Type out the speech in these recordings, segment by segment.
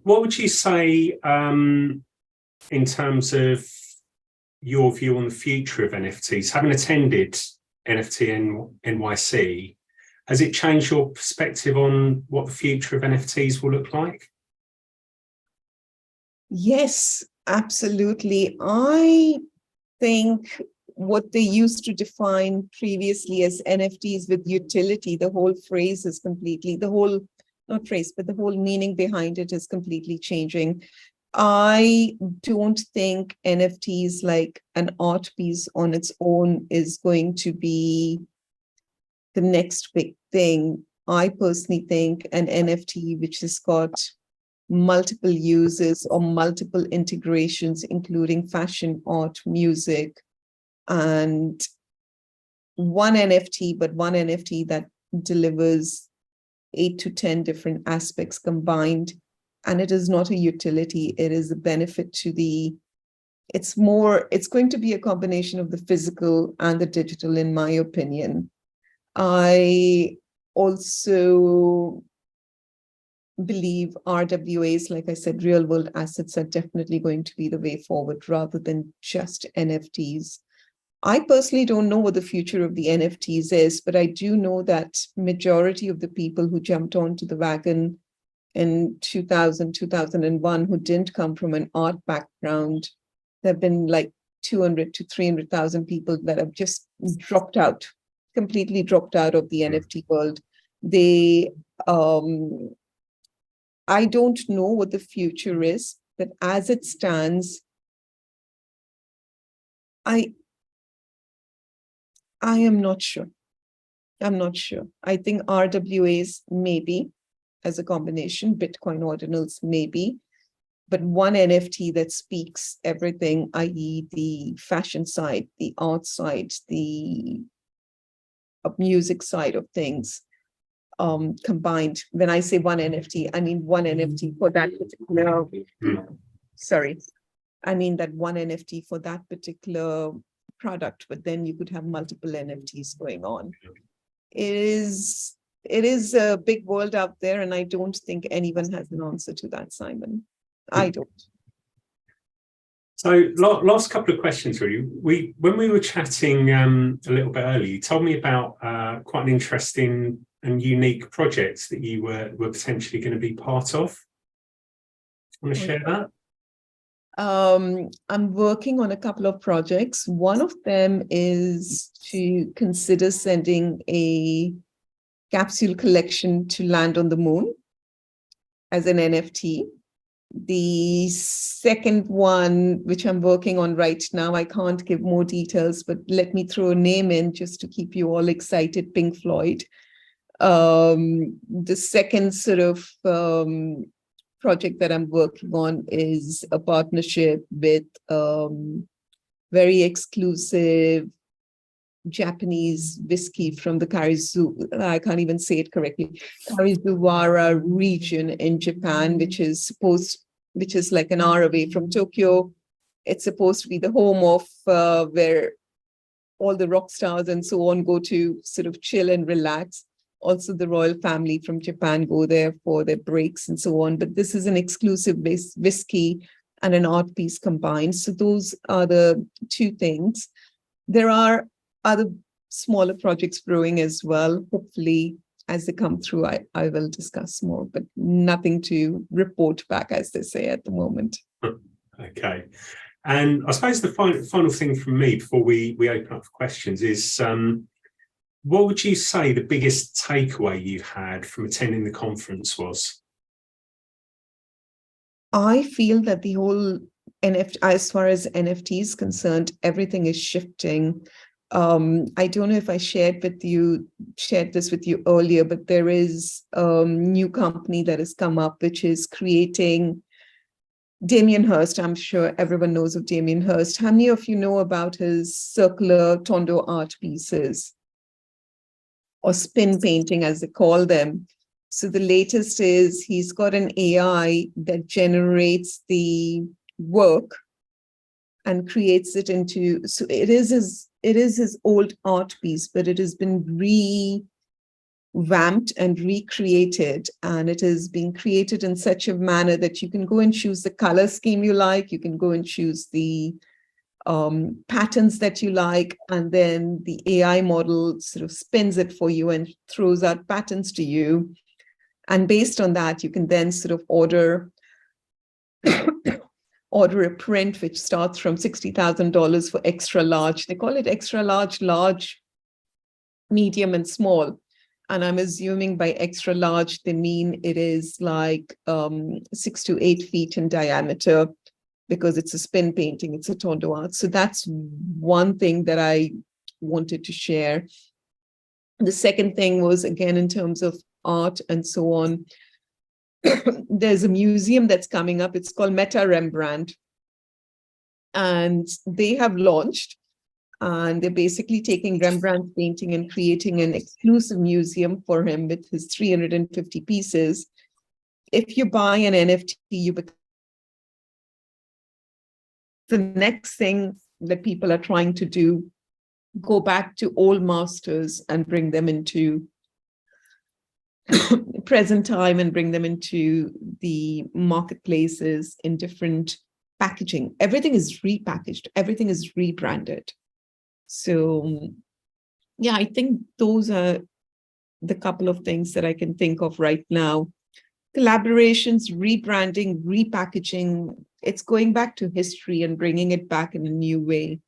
what would you say in terms of your view on the future of NFTs? Having attended NFT NYC, has it changed your perspective on what the future of NFTs will look like? Yes, absolutely. I think what they used to define previously as NFTs with utility, the whole phrase is completely, not phrase, but the whole meaning behind it is completely changing. I don't think NFTs like an art piece on its own is going to be the next big thing. I personally think an NFT which has got multiple uses or multiple integrations, including fashion, art, music, and one NFT that delivers 8 to 10 different aspects combined. And it is not a utility, it is a benefit to it's going to be a combination of the physical and the digital, in my opinion. I also believe RWAs, like I said, real world assets are definitely going to be the way forward rather than just NFTs. I personally don't know what the future of the NFTs is, but I do know that majority of the people who jumped onto the wagon in 2000, 2001, who didn't come from an art background, there have been like 200 to 300,000 people that have just completely dropped out of the NFT world. I don't know what the future is, but as it stands, I am not sure. I'm not sure. I think RWAs maybe as a combination, Bitcoin ordinals maybe, but one NFT that speaks everything, i.e. the fashion side, the art side, the music side of things, combined. When I say one NFT, I mean one NFT for that particular, I mean that one NFT for that particular product, but then you could have multiple NFTs going on. It is a big world out there, and I don't think anyone has an answer to that, Simon. I don't. So last couple of questions, really. When we were chatting a little bit earlier, you told me about quite an interesting and unique project that you were potentially going to be part of. Want to share that? I'm working on a couple of projects. One of them is to consider sending a capsule collection to land on the moon as an NFT. The second one, which I'm working on right now, I can't give more details, but let me throw a name in just to keep you all excited, Pink Floyd. The second sort of project that I'm working on is a partnership with very exclusive Japanese whiskey from the I can't even say it correctly, Karizuwara region in Japan, which is like an hour away from Tokyo. It's supposed to be the home of where all the rock stars and so on go to sort of chill and relax. Also, the royal family from Japan go there for their breaks and so on. But this is an exclusive whiskey and an art piece combined. So those are the two things. There are other smaller projects brewing as well. Hopefully, as they come through, I will discuss more, but nothing to report back, as they say at the moment. Okay. And I suppose the final thing from me before we open up for questions is, what would you say the biggest takeaway you had from attending the conference was? I feel that the whole NFT, as far as NFT is concerned, everything is shifting. I don't know if I shared this with you earlier, but there is a new company that has come up, which is creating Damien Hirst. I'm sure everyone knows of Damien Hirst. How many of you know about his circular Tondo art pieces, or spin painting as they call them? So the latest is he's got an AI that generates the work and creates it into, so it is his old art piece, but it has been vamped and recreated, and it is being created in such a manner that you can go and choose the color scheme you like, you can go and choose the patterns that you like, and then the AI model sort of spins it for you and throws out patterns to you. And based on that, you can then sort of order a print which starts from $60,000 for extra large. They call it extra large, large, medium, and small. And I'm assuming by extra large, they mean it is like 6 to 8 feet in diameter, because it's a spin painting, it's a tondo art. So that's one thing that I wanted to share. The second thing was, again, in terms of art and so on, there's a museum that's coming up. It's called Meta Rembrandt. And they have launched, and they're basically taking Rembrandt's painting and creating an exclusive museum for him with his 350 pieces. If you buy an NFT, you become the next thing that people are trying to do, go back to old masters and bring them into present time and bring them into the marketplaces in different packaging. Everything is repackaged, everything is rebranded. So yeah, I think those are the couple of things that I can think of right now. Collaborations, rebranding, repackaging, it's going back to history and bringing it back in a new way,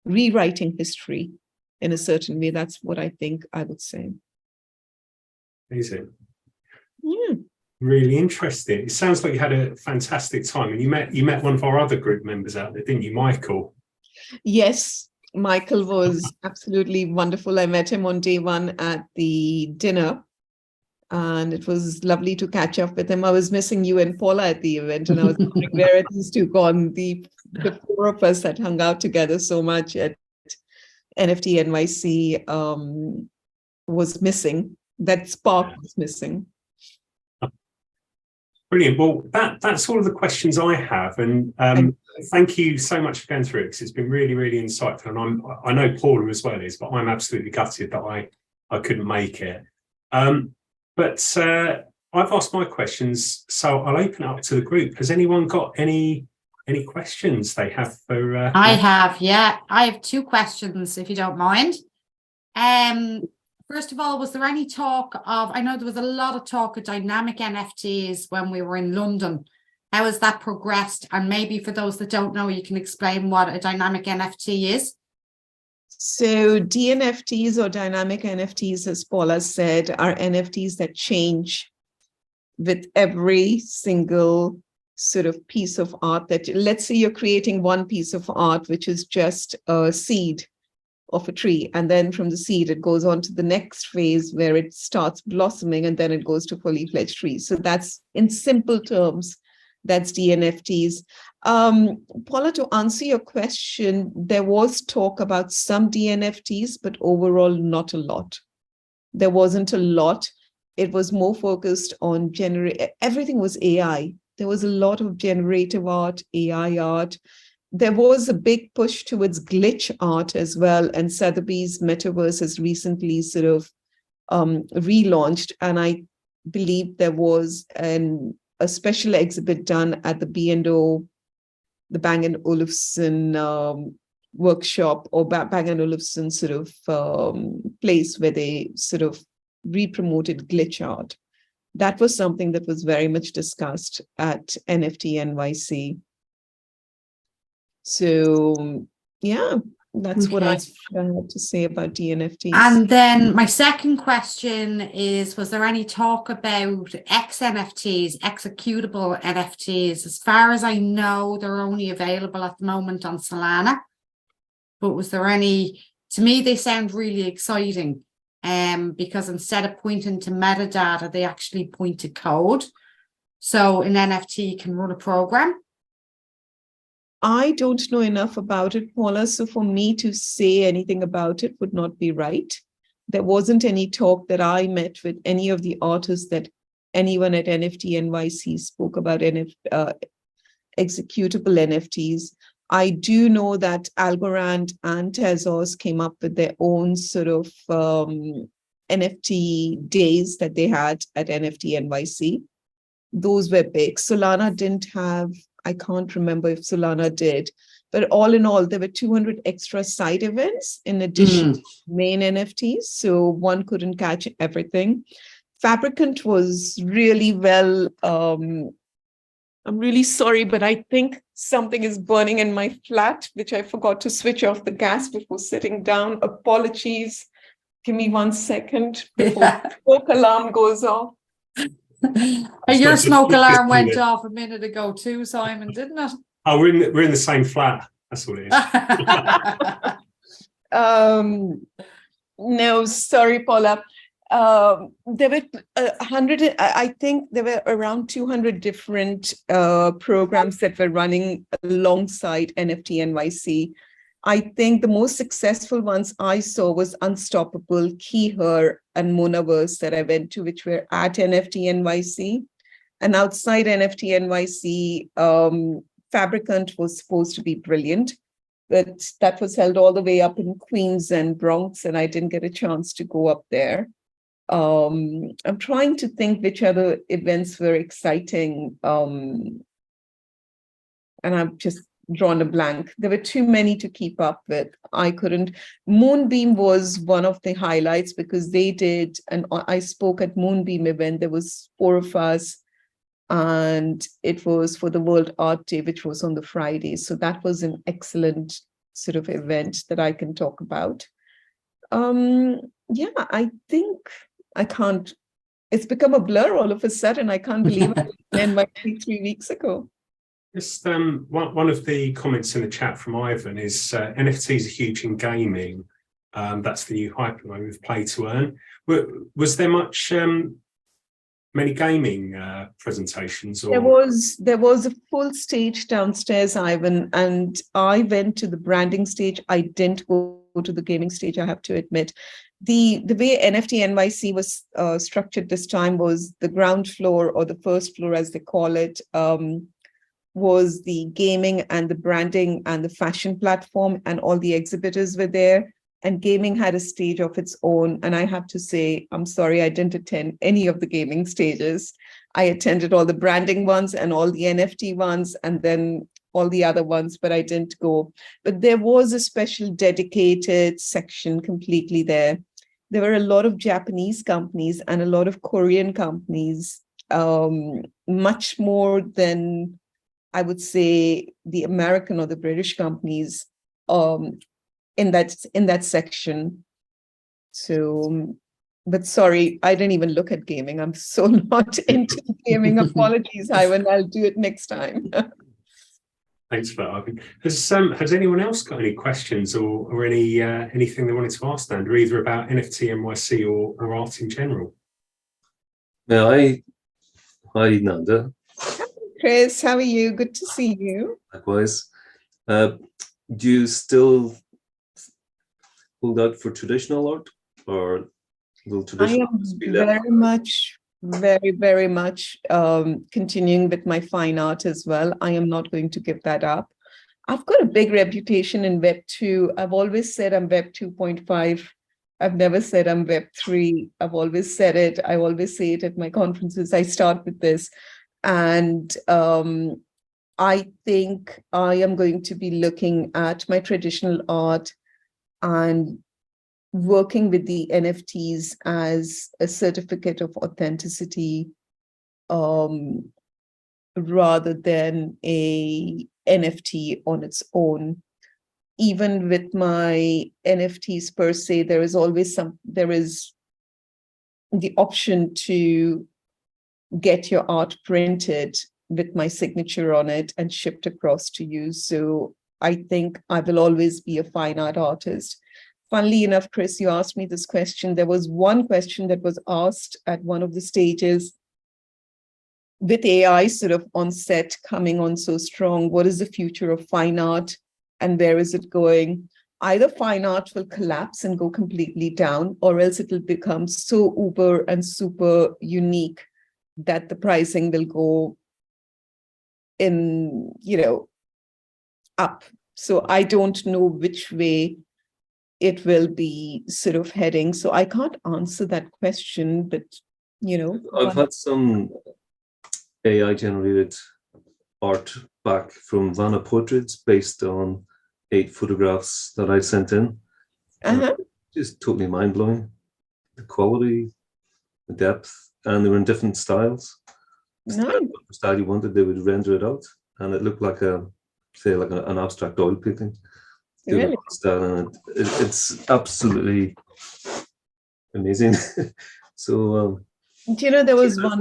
rewriting history in a certain way. That's what I think I would say. Amazing. Yeah. Really interesting. It sounds like you had a fantastic time, and you met one of our other group members out there, didn't you, Michael? Yes, Michael was absolutely wonderful. I met him on day one at the dinner, and it was lovely to catch up with him. I was missing you and Paula at the event, and I was wondering where are these two gone? The four of us that hung out together so much at NFT NYC was missing. That spark was missing. Brilliant. Well, that's all of the questions I have, and thank you so much for going through it, because it's been really, really insightful. And I know Paula as well is, but I'm absolutely gutted that I couldn't make it. But I've asked my questions, so I'll open it up to the group. Has anyone got any questions they have for? I have, yeah. I have 2 questions, if you don't mind. First of all, was there any talk of, I know there was a lot of talk of dynamic NFTs when we were in London. How has that progressed? And maybe for those that don't know, you can explain what a dynamic NFT is. So DNFTs, or dynamic NFTs, as Paula said, are NFTs that change with every single sort of piece of art that, let's say you're creating one piece of art, which is just a seed of a tree. And then from the seed, it goes on to the next phase where it starts blossoming, and then it goes to fully fledged trees. So that's, in simple terms, that's DNFTs. Paula, to answer your question, there was talk about some DNFTs, but overall not a lot. There wasn't a lot. It was more focused on everything was AI. There was a lot of generative art, AI art. There was a big push towards glitch art as well. And Sotheby's Metaverse has recently sort of relaunched. And I believe there was a special exhibit done at the B&O, the Bang & Olufsen workshop, or Bang & Olufsen sort of place where they sort of re-promoted glitch art. That was something that was very much discussed at NFT NYC. So yeah, that's what I had to say about DNFTs. And then my second question is, was there any talk about XNFTs, executable NFTs? As far as I know, they're only available at the moment on Solana. But was there any, to me, they sound really exciting, because instead of pointing to metadata, they actually point to code. So an NFT can run a program. I don't know enough about it, Paula, so for me to say anything about it would not be right. There wasn't any talk that I met with any of the artists that anyone at NFT NYC spoke about executable NFTs. I do know that Algorand and Tezos came up with their own sort of NFT days that they had at NFT NYC. Those were big. Solana didn't have, I can't remember if Solana did, but all in all, there were 200 extra side events in addition to main NFTs. So one couldn't catch everything. Fabricant was really well. I'm really sorry, but I think something is burning in my flat, which I forgot to switch off the gas before sitting down. Apologies. Give me 1 second before the smoke alarm goes off. Your smoke alarm went off a minute ago too, Simon, didn't it? Oh, we're in the same flat. That's what it is. No, sorry, Paula. There were 100. I think there were around 200 different programs that were running alongside NFT NYC. I think the most successful ones I saw was Unstoppable, Keyher, and Metaverse that I went to, which were at NFT NYC. And outside NFT NYC, Fabricant was supposed to be brilliant, but that was held all the way up in Queens and Bronx, and I didn't get a chance to go up there. I'm trying to think which other events were exciting, and I've just drawn a blank. There were too many to keep up with. I couldn't. Moonbeam was one of the highlights because they did, and I spoke at Moonbeam event. There was 4 of us, and it was for the World Art Day, which was on the Friday. So that was an excellent sort of event that I can talk about. Yeah, I think I can't. It's become a blur all of a sudden. I can't believe it ended my 3 weeks ago. Just one of the comments in the chat from Ivan is NFTs are huge in gaming. That's the new hype with play to earn. Was there much many gaming presentations? Or? There was a full stage downstairs, Ivan, and I went to the branding stage. I didn't go to the gaming stage, I have to admit. The way NFT NYC was structured this time was the ground floor, or the first floor as they call it, was the gaming and the branding and the fashion platform, and all the exhibitors were there. And gaming had a stage of its own. And I have to say, I'm sorry, I didn't attend any of the gaming stages. I attended all the branding ones and all the NFT ones, and then all the other ones, but I didn't go. But there was a special dedicated section completely there. There were a lot of Japanese companies and a lot of Korean companies, much more than I would say the American or the British companies in that section. So, but sorry, I didn't even look at gaming. I'm so not into gaming. Apologies, Ivan. I'll do it next time. Thanks for that, Ivan. Has anyone else got any questions or anything they wanted to ask Nanda, either about NFT NYC or art in general? Hi, Nanda. Chris, how are you? Good to see you. Likewise. Do you still hold out for traditional art, or will traditional art be left? Very much continuing with my fine art as well. I am not going to give that up. I've got a big reputation in Web 2. I've always said I'm Web 2.5. I've never said I'm Web 3. I've always said it. I always say it at my conferences. I start with this. And I think I am going to be looking at my traditional art and working with the NFTs as a certificate of authenticity rather than a NFT on its own. Even with my NFTs per se, there is the option to get your art printed with my signature on it and shipped across to you. So I think I will always be a fine art artist. Funnily enough, Chris, you asked me this question. There was one question that was asked at one of the stages with AI sort of on set coming on so strong. What is the future of fine art and where is it going? Either fine art will collapse and go completely down, or else it will become so uber and super unique that the pricing will go in, up. So I don't know which way it will be sort of heading. So I can't answer that question, but I've had some AI generated art back from Vanna Portraits based on 8 photographs that I sent in. Just totally mind blowing. The quality, the depth, and they were in different styles. Whatever style you wanted, they would render it out, and it looked like an abstract oil painting. Really? And it's absolutely amazing. So there was one.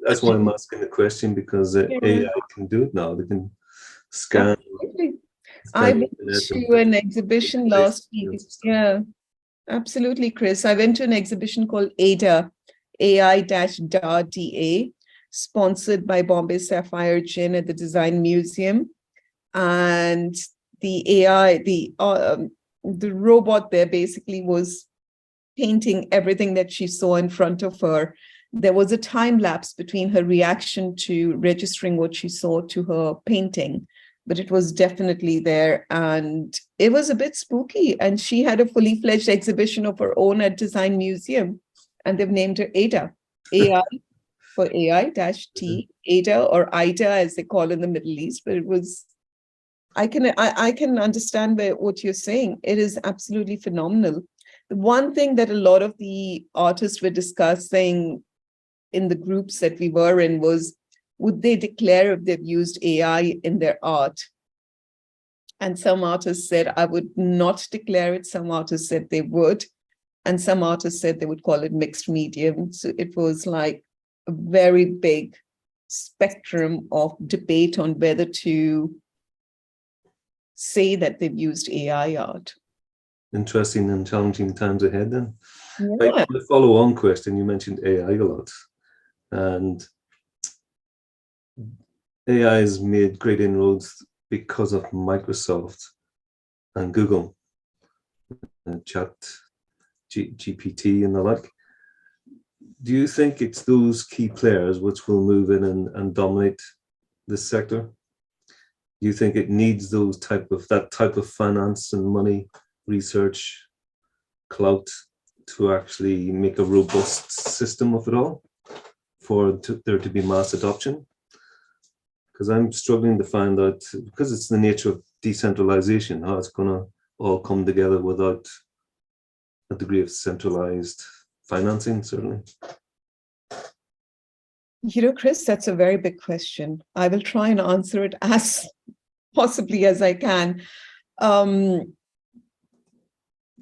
That's why I'm asking the question, because AI can do it now. They can scan. I went to an exhibition last week. Yeah, absolutely, Chris. I went to an exhibition called ADA, AI-DA, sponsored by Bombay Sapphire Gin at the Design Museum. And the AI, the robot there basically was painting everything that she saw in front of her. There was a time lapse between her reaction to registering what she saw to her painting, but it was definitely there, and it was a bit spooky. And she had a fully fledged exhibition of her own at Design Museum, and they've named her Ada, AI for AI-T, Ada, or Ida as they call in the Middle East. But it was, I can understand what you're saying. It is absolutely phenomenal. The one thing that a lot of the artists were discussing in the groups that we were in was, would they declare if they've used AI in their art? And some artists said, I would not declare it. Some artists said they would. And some artists said they would call it mixed medium. So it was like a very big spectrum of debate on whether to say that they've used AI art. Interesting and challenging times ahead then. Yeah. The follow-on question, you mentioned AI a lot. And AI has made great inroads because of Microsoft and Google, Chat, GPT and the like. Do you think it's those key players which will move in and dominate this sector? Do you think it needs that type of finance and money, research, clout to actually make a robust system of it all for there to be mass adoption? Because I'm struggling to find out, because it's the nature of decentralization, how it's going to all come together without a degree of centralized financing, certainly. Chris, that's a very big question. I will try and answer it as possibly as I can. One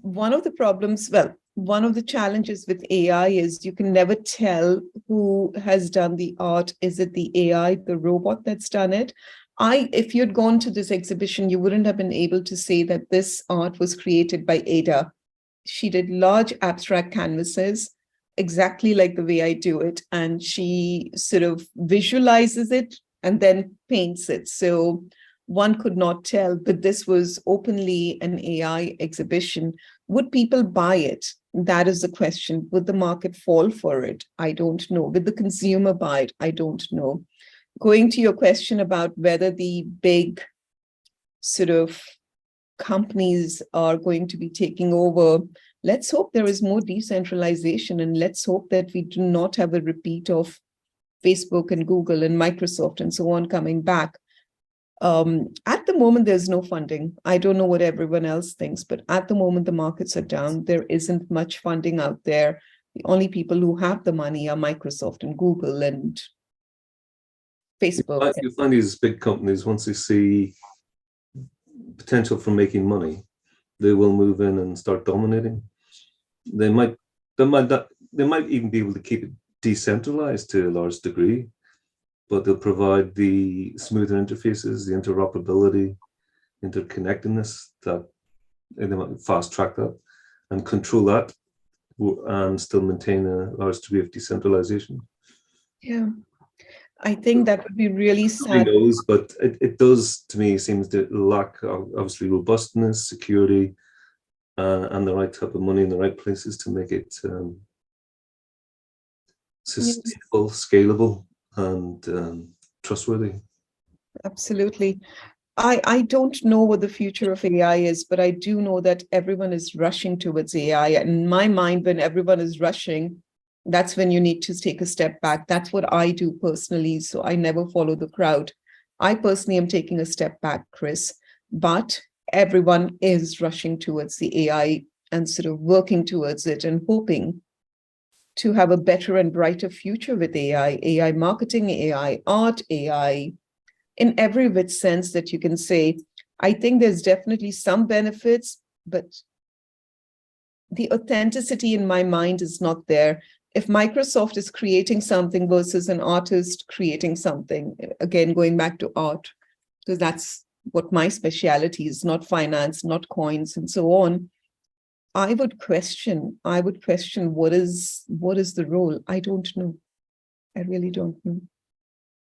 of the problems, one of the challenges with AI is you can never tell who has done the art. Is it the AI, the robot that's done it? If you'd gone to this exhibition, you wouldn't have been able to say that this art was created by Ada. She did large abstract canvases, exactly like the way I do it. And she sort of visualizes it and then paints it. So one could not tell, but this was openly an AI exhibition. Would people buy it? That is the question. Would the market fall for it? I don't know. Would the consumer buy it? I don't know. Going to your question about whether the big sort of companies are going to be taking over, let's hope there is more decentralization, and let's hope that we do not have a repeat of Facebook and Google and Microsoft and so on coming back. At the moment, there's no funding. I don't know what everyone else thinks, but at the moment, the markets are down. There isn't much funding out there. The only people who have the money are Microsoft and Google and Facebook. You find these big companies, once they see potential for making money, they will move in and start dominating. They might even be able to keep it decentralized to a large degree, but they'll provide the smoother interfaces, the interoperability, interconnectedness that they might fast track that and control that and still maintain a large degree of decentralization. Yeah, I think that would be really sad. Nobody knows, but it does, to me, seems to lack, obviously, robustness, security, and the right type of money in the right places to make it sustainable, scalable, and trustworthy. Absolutely. I don't know what the future of AI is, but I do know that everyone is rushing towards AI. And in my mind, when everyone is rushing, that's when you need to take a step back. That's what I do personally. So I never follow the crowd. I personally am taking a step back, Chris, but everyone is rushing towards the AI and sort of working towards it and hoping to have a better and brighter future with AI, AI marketing, AI art, AI, in every which sense that you can say. I think there's definitely some benefits, but the authenticity in my mind is not there. If Microsoft is creating something versus an artist creating something, again, going back to art, because that's what my specialty is, not finance, not coins, and so on. I would question what is the role. I don't know. I really don't know.